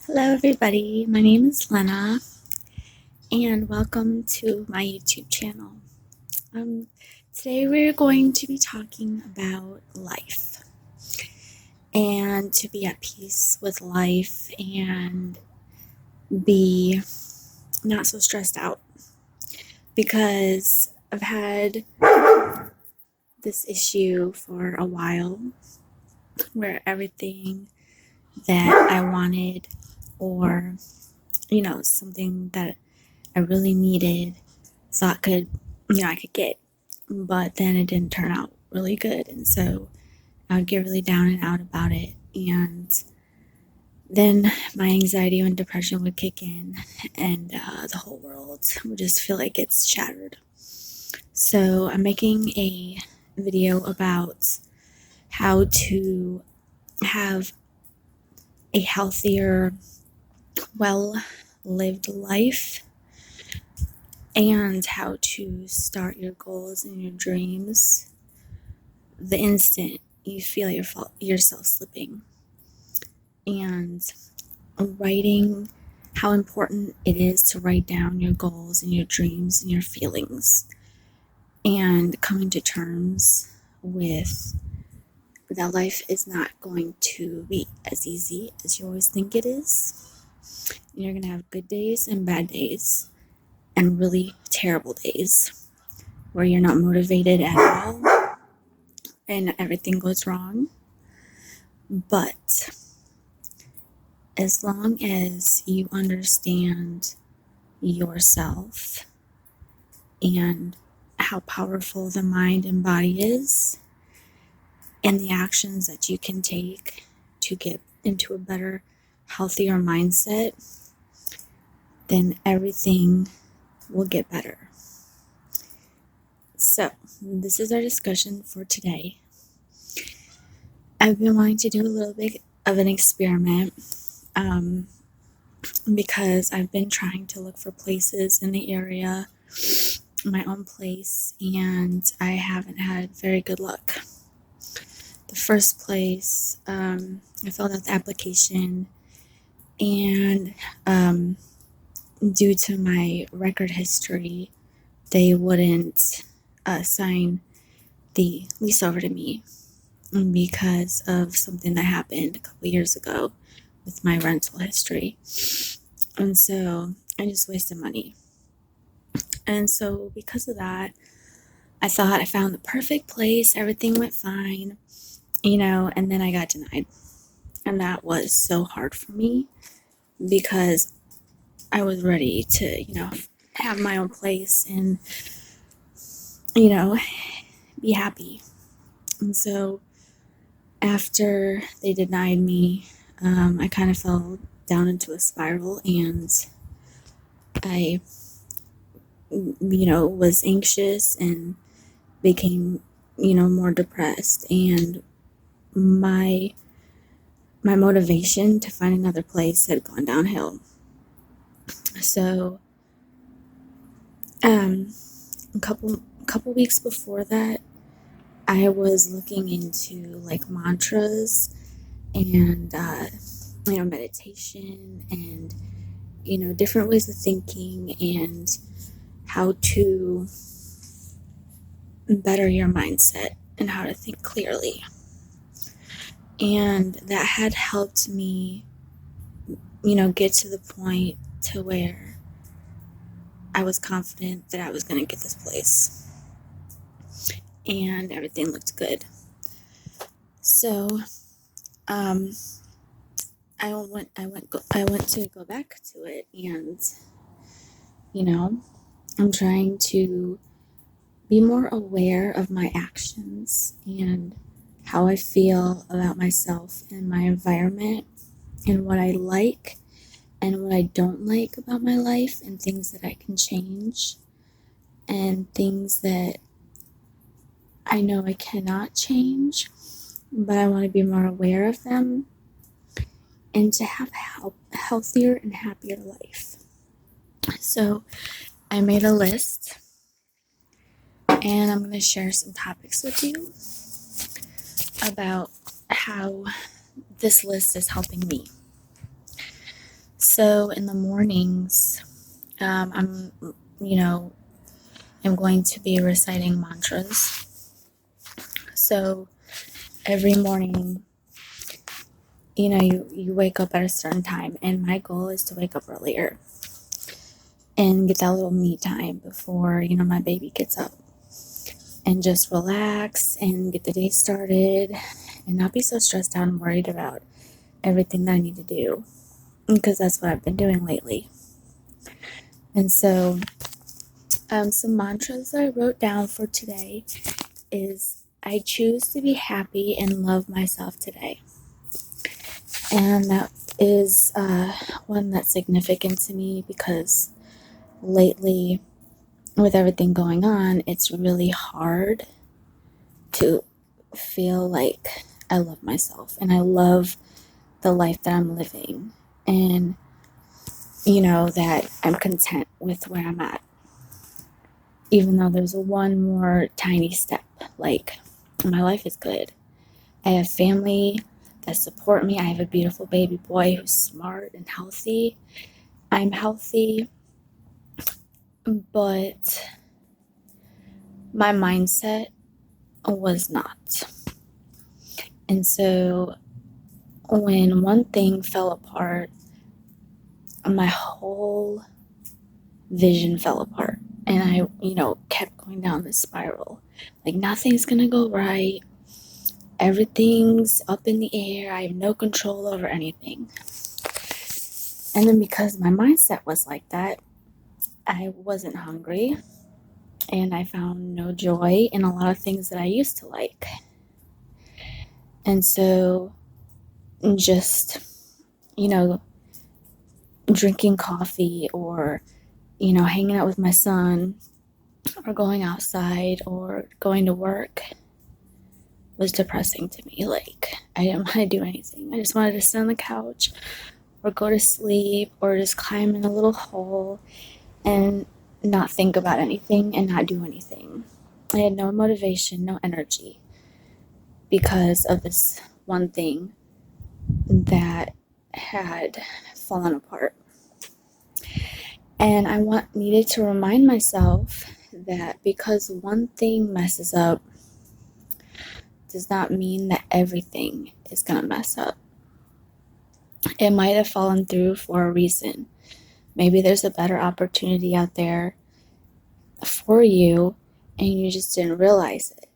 Hello, everybody. My name is Lena, and welcome to my YouTube channel. Today, we're going to be talking about life and to be at peace with life and be not so stressed out because I've had this issue for a while where everything that I wanted or something that I really needed thought I could get, but then it didn't turn out really good. And so I would get really down and out about it. And then my anxiety and depression would kick in, and the whole world would just feel like it's shattered. So I'm making a video about how to have a healthier, well lived life and how to start your goals and your dreams the instant you feel yourself slipping, and writing how important it is to write down your goals and your dreams and your feelings, and coming to terms with that life is not going to be as easy as you always think it is. You're going to have good days and bad days and really terrible days where you're not motivated at all and everything goes wrong. But as long as you understand yourself and how powerful the mind and body is, and the actions that you can take to get into a better, healthier mindset, then everything will get better. So, this is our discussion for today. I've been wanting to do a little bit of an experiment because I've been trying to look for places in the area, my own place, and I haven't had very good luck. The first place, I filled out the application, and due to my record history, they wouldn't sign the lease over to me because of something that happened a couple years ago with my rental history. And so I just wasted money. And so because of that, I thought I found the perfect place, everything went fine, and then I got denied. And that was so hard for me because I was ready to, have my own place and, be happy. And so after they denied me, I kind of fell down into a spiral, and I, was anxious and became, more depressed. And my motivation to find another place had gone downhill. So, a couple weeks before that, I was looking into like mantras and meditation and different ways of thinking and how to better your mindset and how to think clearly. And that had helped me, get to the point to where I was confident that I was going to get this place. And everything looked good. So, I went to go back to it, and I'm trying to be more aware of my actions and how I feel about myself and my environment and what I like and what I don't like about my life, and things that I can change and things that I know I cannot change, but I want to be more aware of them and to have a healthier and happier life. So I made a list, and I'm going to share some topics with you about how this list is helping me. So in the mornings, you know, I'm going to be reciting mantras. So every morning, you wake up at a certain time, and my goal is to wake up earlier and get that little me time before, my baby gets up, and just relax and get the day started and not be so stressed out and worried about everything that I need to do, because that's what I've been doing lately. And so, some mantras that I wrote down for today is I choose to be happy and love myself today. And that is one that's significant to me because lately, with everything going on, it's really hard to feel like I love myself and I love the life that I'm living, and that I'm content with where I'm at, even though there's one more tiny step. Like, my life is good. I have family that support me. I have a beautiful baby boy who's smart and healthy. I'm healthy, but my mindset was not. And so when one thing fell apart, my whole vision fell apart. And I, kept going down this spiral. Like, nothing's gonna go right. Everything's up in the air. I have no control over anything. And then because my mindset was like that, I wasn't hungry and I found no joy in a lot of things that I used to like. And so just, drinking coffee or, hanging out with my son or going outside or going to work was depressing to me. Like, I didn't want to do anything. I just wanted to sit on the couch or go to sleep or just climb in a little hole and not think about anything and not do anything. I had no motivation, no energy because of this one thing that had fallen apart. And I needed to remind myself that because one thing messes up does not mean that everything is going to mess up. It might have fallen through for a reason. Maybe there's a better opportunity out there for you and you just didn't realize it.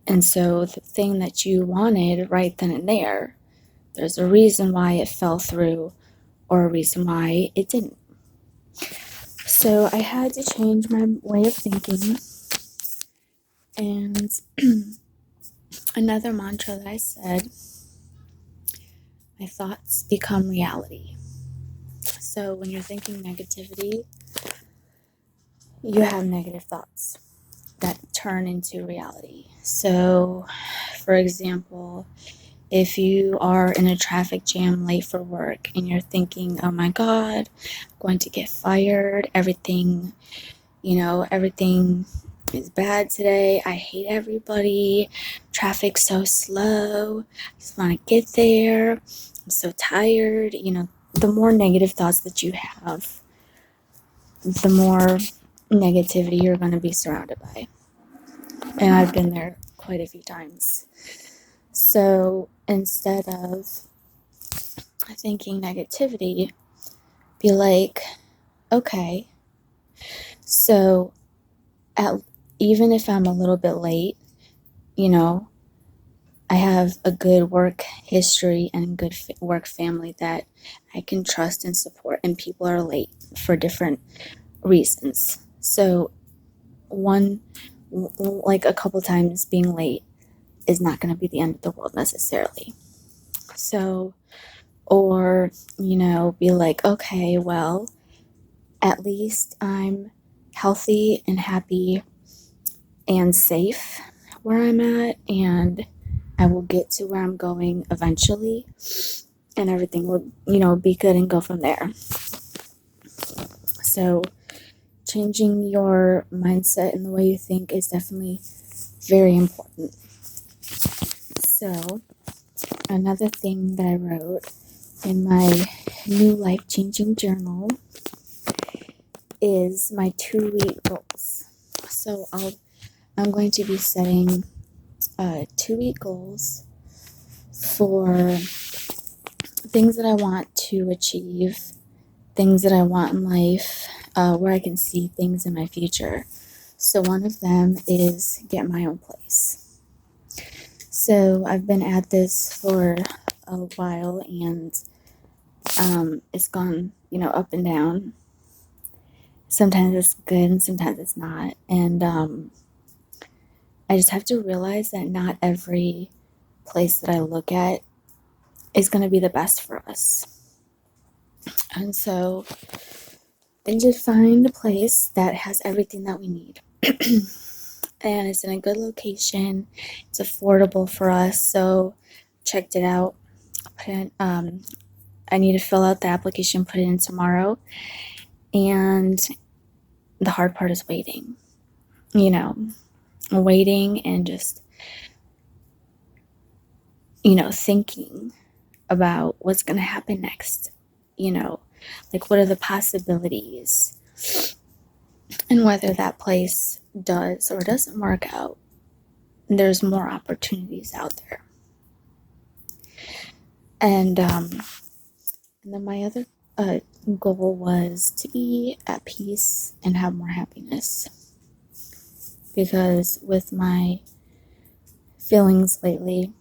And so the thing that you wanted right then and there's a reason why it fell through or a reason why it didn't. So I had to change my way of thinking. And another mantra that I said, my thoughts become reality. So when you're thinking negativity, you have negative thoughts that turn into reality. So, for example, if you are in a traffic jam late for work and you're thinking, oh my God, I'm going to get fired, everything is bad today, I hate everybody, traffic's so slow, I just want to get there, I'm so tired. The more negative thoughts that you have, the more negativity you're going to be surrounded by. And I've been there quite a few times. So instead of thinking negativity, be like, okay, so even if I'm a little bit late, I have a good work history and good work family that I can trust and support, and people are late for different reasons. So a couple times being late is not going to be the end of the world necessarily. So, or, be like, okay, well, at least I'm healthy and happy and safe where I'm at, and I will get to where I'm going eventually, and everything will, be good and go from there. So changing your mindset and the way you think is definitely very important. So another thing that I wrote in my new life-changing journal is my 2-week goals. So I'm going to be setting 2-week goals for things that I want to achieve, things that I want in life, where I can see things in my future. So one of them is get my own place. So I've been at this for a while, and it's gone, up and down. Sometimes it's good and sometimes it's not. And I just have to realize that not every place that I look at is going to be the best for us. And so I need to find a place that has everything that we need. And it's in a good location. It's affordable for us. So checked it out. I need to fill out the application, put it in tomorrow. And the hard part is waiting. Waiting and just, thinking about what's going to happen next. Like what are the possibilities, and whether that place does or doesn't work out. There's more opportunities out there. And then my other goal was to be at peace and have more happiness. Because with my feelings lately,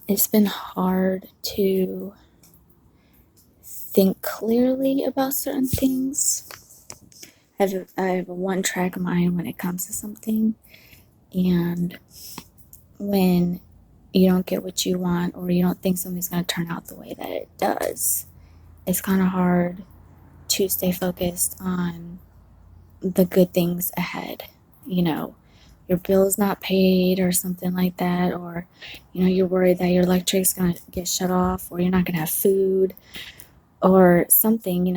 it's been hard to think clearly about certain things. I have a one-track mind when it comes to something, and when you don't get what you want, or you don't think something's going to turn out the way that it does, it's kind of hard to stay focused on the good things ahead. Your bill's not paid or something like that, or you're worried that your electric's going to get shut off, or you're not going to have food or something.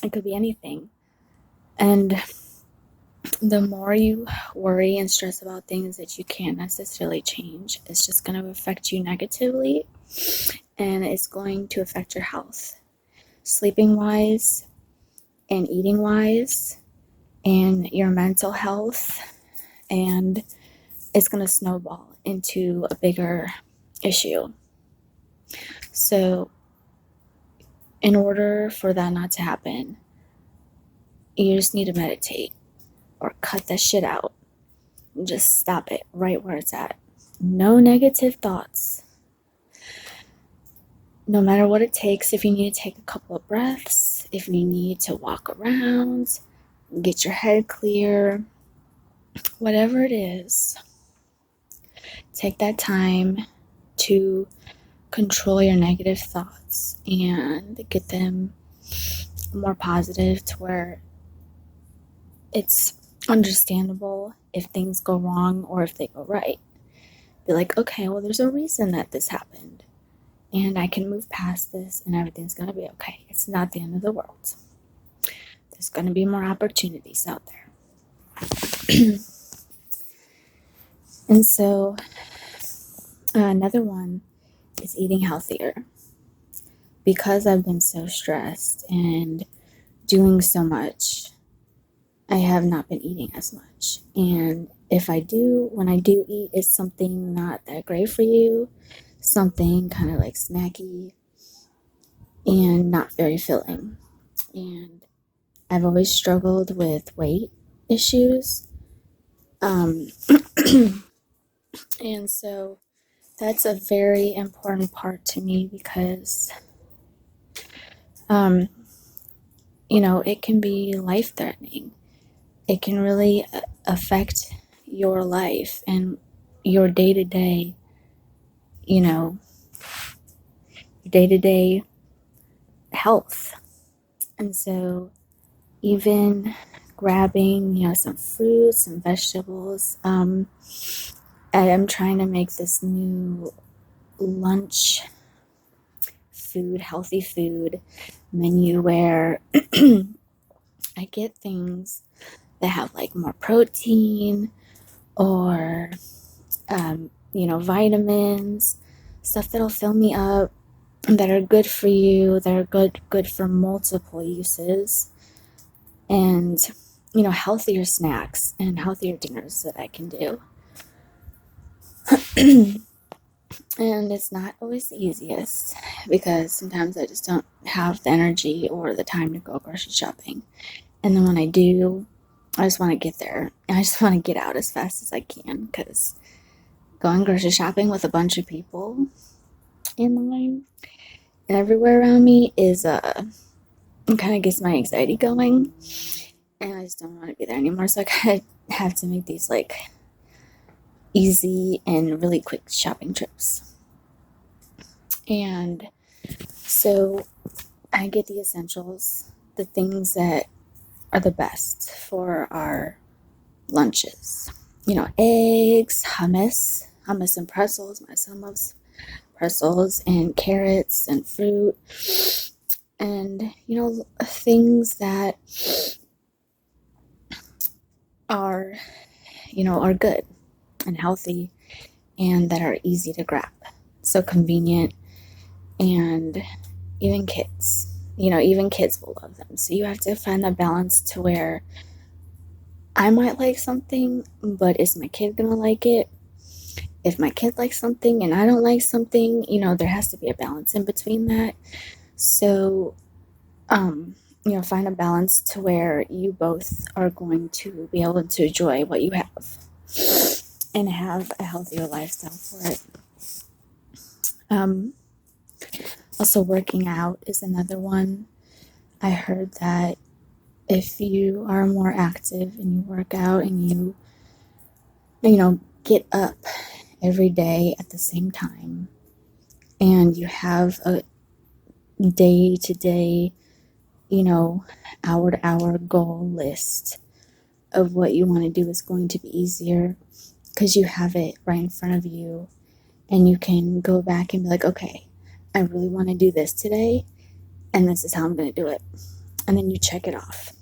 It could be anything. And the more you worry and stress about things that you can't necessarily change, it's just going to affect you negatively, and it's going to affect your health, sleeping wise and eating wise, and your mental health, and it's going to snowball into a bigger issue. So in order for that not to happen, you just need to meditate or cut that shit out. Just stop it right where it's at. No negative thoughts. No matter what it takes, if you need to take a couple of breaths, if you need to walk around, get your head clear, whatever it is, take that time to control your negative thoughts and get them more positive, to where it's understandable if things go wrong or if they go right. Be like, okay, well, there's a reason that this happened, and I can move past this, and everything's going to be okay. It's not the end of the world. There's going to be more opportunities out there. And so another one is eating healthier. Because I've been so stressed and doing so much, I have not been eating as much. And when I do eat, it's something not that great for you, something kind of like snacky and not very filling. And I've always struggled with weight issues. And so that's a very important part to me, because it can be life-threatening. It can really affect your life and your day-to-day, your day-to-day health. And so even grabbing, some fruits, some vegetables. I am trying to make this new lunch food, healthy food menu where I get things that have like more protein, or vitamins, stuff that'll fill me up, that are good for you, that are good for multiple uses, and healthier snacks and healthier dinners that I can do. And it's not always the easiest because sometimes I just don't have the energy or the time to go grocery shopping. And then when I do, I just want to get there. And I just want to get out as fast as I can because going grocery shopping with a bunch of people in line and everywhere around me is it kind of gets my anxiety going, and I just don't want to be there anymore. So I kind of have to make these like easy and really quick shopping trips. And so I get the essentials, the things that are the best for our lunches. Eggs, hummus and pretzels. My son loves pretzels, and carrots and fruit, and things that are are good and healthy and that are easy to grab. So convenient, and even kids will love them. So you have to find that balance to where I might like something, but is my kid gonna like it? If my kid likes something and I don't like something, there has to be a balance in between that. So, find a balance to where you both are going to be able to enjoy what you have and have a healthier lifestyle for it. Also, working out is another one. I heard that if you are more active and you work out and you get up every day at the same time and you have a day to day, hour to hour goal list of what you want to do, is going to be easier because you have it right in front of you and you can go back and be like, okay, I really want to do this today and this is how I'm going to do it. And then you check it off.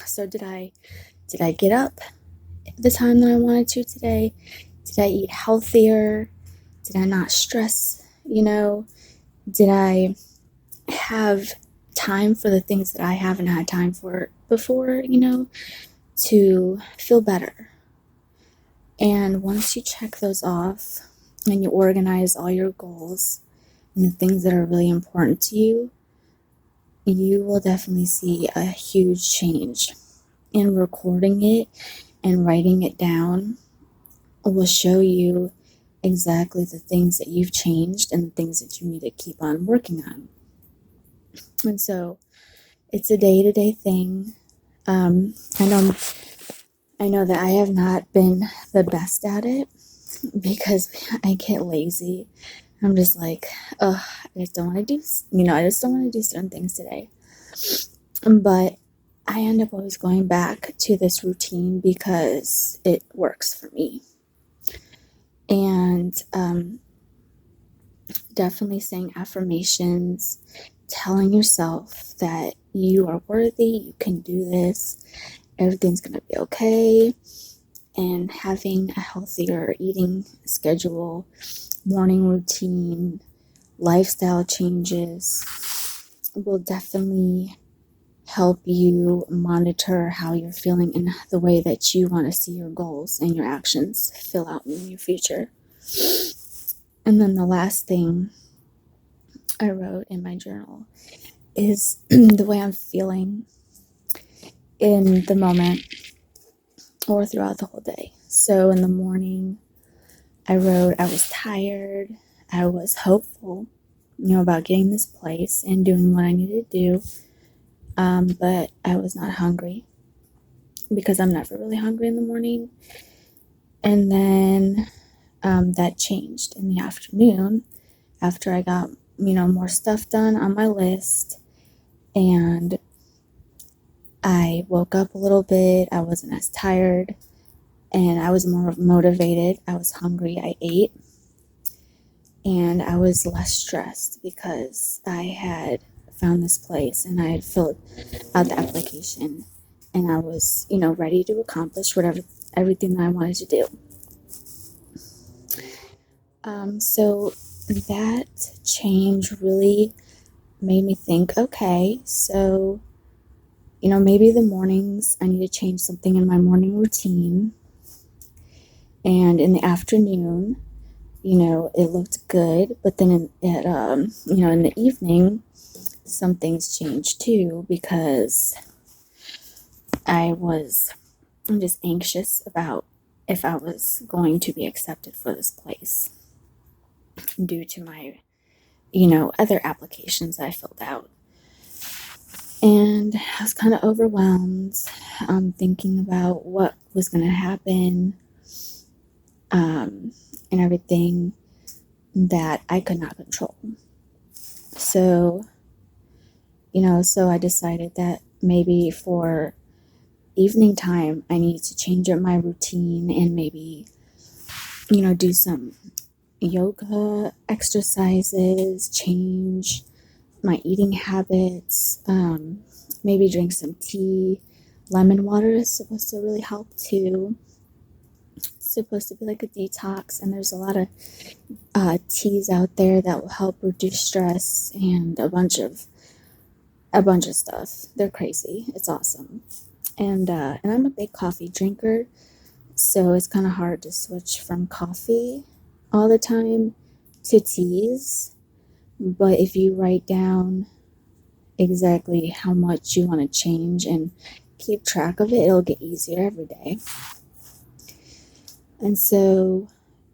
So did I get up at the time that I wanted to today? Did I eat healthier? Did I not stress? Did I have time for the things that I haven't had time for before, to feel better? And once you check those off and you organize all your goals and the things that are really important to you, you will definitely see a huge change. And recording it and writing it down will show you exactly the things that you've changed and the things that you need to keep on working on. And so it's a day-to-day thing. I know that I have not been the best at it because I get lazy. I'm just like, I just don't want to do, I just don't want to do certain things today. But I end up always going back to this routine because it works for me. And definitely saying affirmations, telling yourself that you are worthy, you can do this, everything's going to be okay, and having a healthier eating schedule, morning routine, lifestyle changes will definitely help you monitor how you're feeling and the way that you want to see your goals and your actions fill out in your future. And then the last thing I wrote in my journal is the way I'm feeling in the moment or throughout the whole day. So in the morning, I wrote I was tired, I was hopeful, about getting this place and doing what I needed to do, but I was not hungry because I'm never really hungry in the morning. And then that changed in the afternoon after I got, more stuff done on my list, and I woke up a little bit. I wasn't as tired and I was more motivated. I was hungry. I ate, and I was less stressed because I had found this place and I had filled out the application and I was, ready to accomplish everything that I wanted to do. So that change really made me think, okay, so, maybe the mornings I need to change something in my morning routine. And in the afternoon, it looked good, but then in the evening, some things changed too because I'm just anxious about if I was going to be accepted for this place due to my, other applications I filled out. And I was kind of overwhelmed, thinking about what was going to happen, and everything that I could not control. So, so I decided that maybe for evening time, I need to change up my routine and maybe, do some yoga exercises, change my eating habits, maybe drink some tea. Lemon water is supposed to really help too. It's supposed to be like a detox, and there's a lot of teas out there that will help reduce stress and a bunch of stuff. They're crazy. It's awesome. And I'm a big coffee drinker, so it's kind of hard to switch from coffee all the time to teas. But if you write down exactly how much you want to change and keep track of it, it'll get easier every day. And so,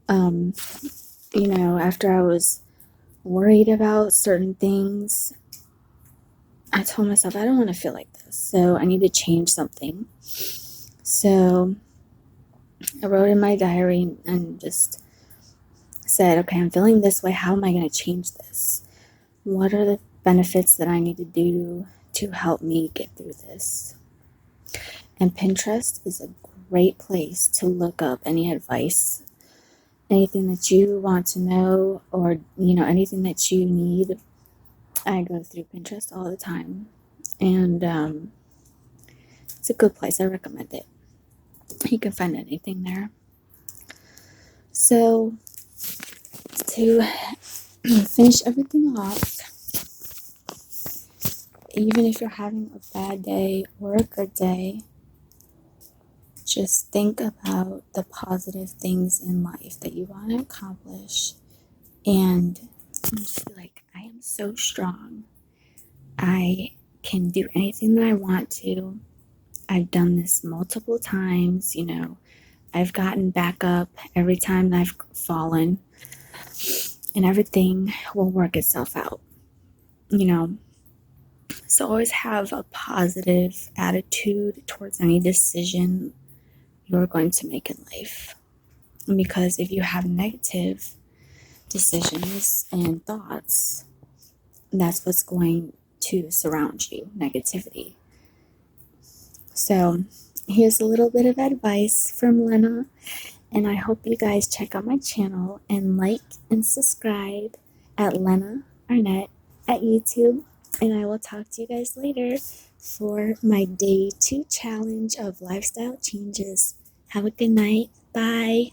after I was worried about certain things, I told myself, I don't want to feel like this. So I need to change something. So I wrote in my diary and just said, okay, I'm feeling this way. How am I going to change this? What are the benefits that I need to do to help me get through this? And Pinterest is a great place to look up any advice, anything that you want to know, or, anything that you need. I go through Pinterest all the time. And it's a good place. I recommend it. You can find anything there. So, to finish everything off, even if you're having a bad day or a good day, just think about the positive things in life that you want to accomplish and just be like, I am so strong. I can do anything that I want to. I've done this multiple times, I've gotten back up every time that I've fallen, and everything will work itself out, So always have a positive attitude towards any decision you're going to make in life. Because if you have negative decisions and thoughts, that's what's going to surround you, negativity. So here's a little bit of advice from Lena, and I hope you guys check out my channel and like and subscribe at Lena Arnett at YouTube, and I will talk to you guys later for my day 2 challenge of lifestyle changes. Have a good night. Bye.